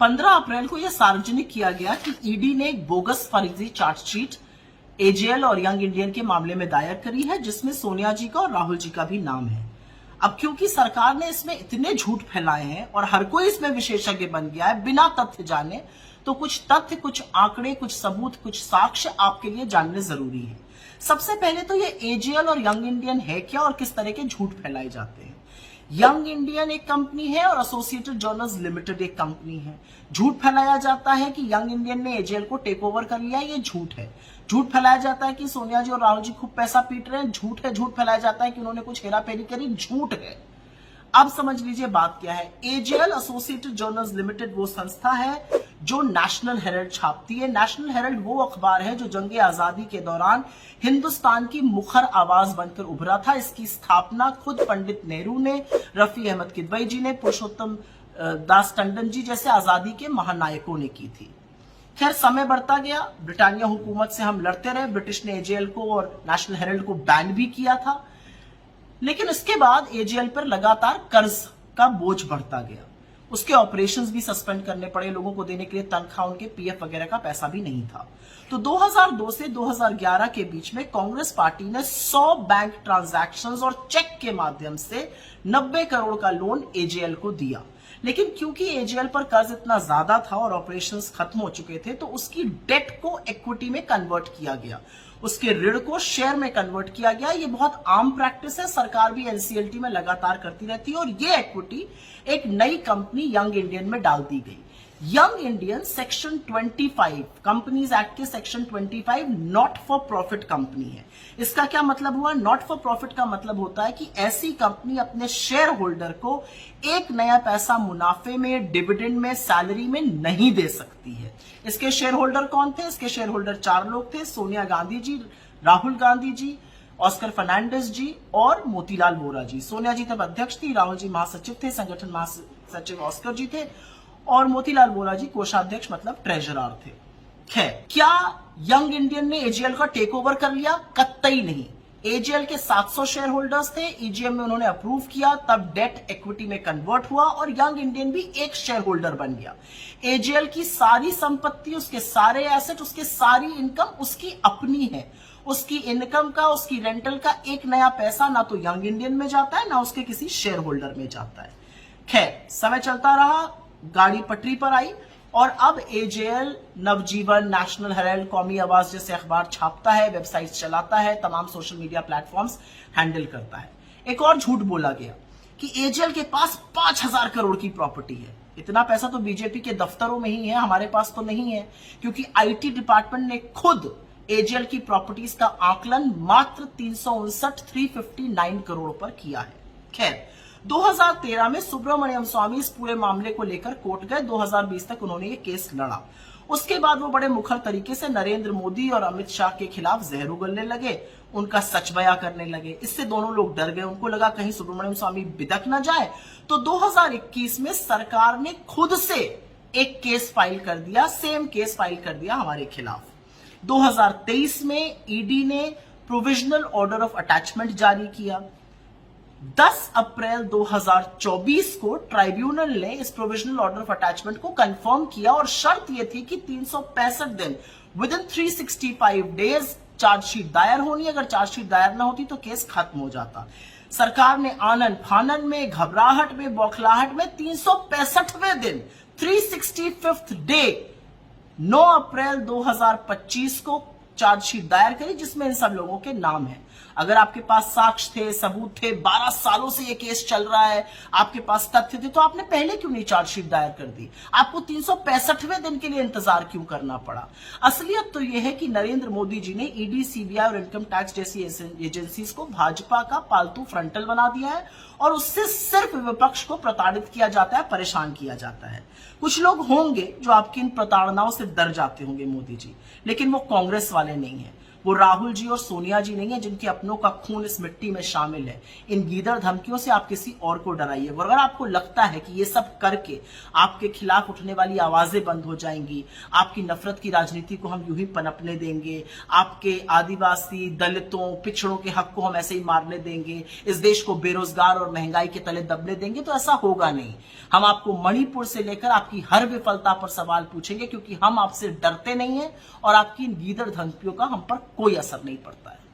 15 अप्रैल को यह सार्वजनिक किया गया कि ईडी ने एक बोगस फर्जी चार्जशीट एजेएल और यंग इंडियन के मामले में दायर करी है, जिसमें सोनिया जी का और राहुल जी का भी नाम है। अब क्योंकि सरकार ने इसमें इतने झूठ फैलाए हैं और हर कोई इसमें विशेषज्ञ बन गया है बिना तथ्य जाने, तो कुछ तथ्य, कुछ आंकड़े, कुछ सबूत, कुछ साक्ष्य आपके लिए जानने जरूरी है। सबसे पहले तो ये एजेएल और यंग इंडियन है क्या और किस तरह के झूठ फैलाए जाते हैं। यंग इंडियन एक कंपनी है और एसोसिएटेड जर्नल्स लिमिटेड एक कंपनी है। झूठ फैलाया जाता है कि यंग इंडियन ने एजेएल को टेक ओवर कर लिया, ये झूठ है। झूठ फैलाया जाता है कि सोनिया जी और राहुल जी खूब पैसा पीट रहे हैं, झूठ है। झूठ फैलाया जाता है कि उन्होंने कुछ हेराफेरी करी, झूठ है। अब समझ लीजिए बात क्या है। एजेएल एसोसिएटेड जर्नल्स लिमिटेड वो संस्था है जो नेशनल हेराल्ड छापती है। नेशनल हेराल्ड वो अखबार है जो जंगे आजादी के दौरान हिंदुस्तान की मुखर आवाज बनकर उभरा था। इसकी स्थापना खुद पंडित नेहरू ने, रफी अहमद किदवई जी ने, पुरुषोत्तम दास टंडन जी जैसे आजादी के महानायकों ने की थी। खैर, समय बढ़ता गया, ब्रिटानिया हुकूमत से हम लड़ते रहे। ब्रिटिश ने एजेएल को और नेशनल हेराल्ड को बैन भी किया था, लेकिन इसके बाद एजेएल पर लगातार कर्ज का बोझ बढ़ता गया। उसके ऑपरेशंस भी सस्पेंड करने पड़े, लोगों को देने के लिए तनख्वाह, उनके पीएफ वगैरह का पैसा भी नहीं था। तो 2002 से 2011 के बीच में कांग्रेस पार्टी ने 100 बैंक ट्रांजैक्शंस और चेक के माध्यम से 90 करोड़ का लोन एजेएल को दिया। लेकिन क्योंकि एजेएल पर कर्ज इतना ज्यादा था और ऑपरेशंस खत्म हो चुके थे, तो उसकी डेट को इक्विटी में कन्वर्ट किया गया, उसके ऋण को शेयर में कन्वर्ट किया गया। ये बहुत आम प्रैक्टिस है, सरकार भी एनसीएलटी में लगातार करती रहती है। और ये इक्विटी एक नई कंपनी यंग इंडियन में डाल दी गई। Young Indian section 25 companies act के section 25 not for profit company है। इसका क्या मतलब हुआ? नॉट फॉर प्रॉफिट का मतलब होता है कि ऐसी कंपनी अपने शेयर होल्डर को एक नया पैसा मुनाफे में, डिविडेंड में, सैलरी में नहीं दे सकती है। इसके शेयर होल्डर कौन थे? इसके शेयर होल्डर 4 लोग थे, सोनिया गांधी जी, राहुल गांधी जी, ऑस्कर फर्नांडिस जी और मोतीलाल वोरा जी। सोनिया जी तब अध्यक्ष थी, राहुल जी महासचिव थे, संगठन महासचिव ऑस्कर जी थे और मोतीलाल वोरा जी कोषाध्यक्ष मतलब ट्रेजरर थे। खैर, क्या यंग इंडियन ने एजेएल का टेक ओवर कर लिया? कतई नहीं। एजेएल के 700 शेयर होल्डर्स थे, ईजीएम में उन्होंने अप्रूव किया, तब डेट इक्विटी में कन्वर्ट हुआ और यंग इंडियन भी एक शेयर होल्डर बन गया। एजेएल की सारी संपत्ति, उसके सारे एसेट, उसके सारी इनकम उसकी अपनी है। उसकी इनकम का, उसकी रेंटल का एक नया पैसा ना तो यंग इंडियन में जाता है, ना उसके किसी शेयर होल्डर में जाता है। खैर, समय चलता रहा, गाड़ी पटरी पर आई और अब एजेएल, नवजीवन, नेशनल हेराल्ड, कौमी आवाज जैसे अखबार छापता है, वेबसाइट चलाता है, तमाम सोशल मीडिया प्लेटफॉर्म्स हैंडल करता है। एक और झूठ बोला गया कि एजेएल के पास 5000 करोड़ की प्रॉपर्टी है। इतना पैसा तो बीजेपी के दफ्तरों में ही है, हमारे पास तो नहीं है, क्योंकि आईटी डिपार्टमेंट ने खुद एजेएल की प्रॉपर्टीज का आकलन मात्र 359 करोड़ पर किया है। खैर, 2013 में सुब्रमण्यम स्वामी इस पूरे मामले को लेकर कोर्ट गए। 2020 तक उन्होंने ये केस लड़ा। उसके बाद वो बड़े मुखर तरीके से नरेंद्र मोदी और अमित शाह के खिलाफ जहर उगलने लगे, उनका सच बयां करने लगे। इससे दोनों लोग डर गए, उनको लगा कहीं सुब्रमण्यम स्वामी बिदक न जाए। तो 2021 में सरकार ने खुद से एक केस फाइल कर दिया, सेम केस फाइल कर दिया हमारे खिलाफ। 2023 में ईडी ने प्रोविजनल ऑर्डर ऑफ अटैचमेंट जारी किया। 10 अप्रैल 2024 को ट्राइब्यूनल ने इस प्रोविजनल ऑर्डर ऑफ अटैचमेंट को कंफर्म किया और शर्त यह थी कि 365 दिन विद इन 365 डेज चार्जशीट दायर होनी। अगर चार्जशीट दायर ना होती तो केस खत्म हो जाता। सरकार ने आनन फानन में, घबराहट में, बौखलाहट में 365वें दिन, 365th डे 9 अप्रैल 2025 को चार्जशीट दायर करी, जिसमें इन सब लोगों के नाम है। अगर आपके पास साक्ष्य थे, सबूत थे, 12 सालों से ये केस चल रहा है, आपके पास तथ्य थे, तो आपने पहले क्यों नहीं चार्जशीट दायर कर दी? आपको 365वें दिन के लिए इंतजार क्यों करना पड़ा? असलियत तो यह है कि नरेंद्र मोदी जी ने ईडी, सीबीआई और इनकम टैक्स जैसी एजेंसीज को भाजपा का पालतू फ्रंटल बना दिया है और उससे सिर्फ विपक्ष को प्रताड़ित किया जाता है, परेशान किया जाता है। कुछ लोग होंगे जो आपकी इन प्रताड़नाओं से डर जाते होंगे मोदी जी, लेकिन वो कांग्रेस वाले नहीं है। वो राहुल जी और सोनिया जी नहीं है जिनके अपनों का खून इस मिट्टी में शामिल है। इन गीदड़ धमकियों से आप किसी और को डराइए। अगर आपको लगता है कि ये सब करके आपके खिलाफ उठने वाली आवाजें बंद हो जाएंगी, आपकी नफरत की राजनीति को हम यूं ही पनपने देंगे, आपके आदिवासी, दलितों, पिछड़ों के हक को हम ऐसे ही मारने देंगे, इस देश को बेरोजगार और महंगाई के तले दबने देंगे, तो ऐसा होगा नहीं। हम आपको मणिपुर से लेकर आपकी हर विफलता पर सवाल पूछेंगे, क्योंकि हम आपसे डरते नहीं है और आपकी इन गीदड़ धमकियों का हम पर कोई असर नहीं पड़ता है।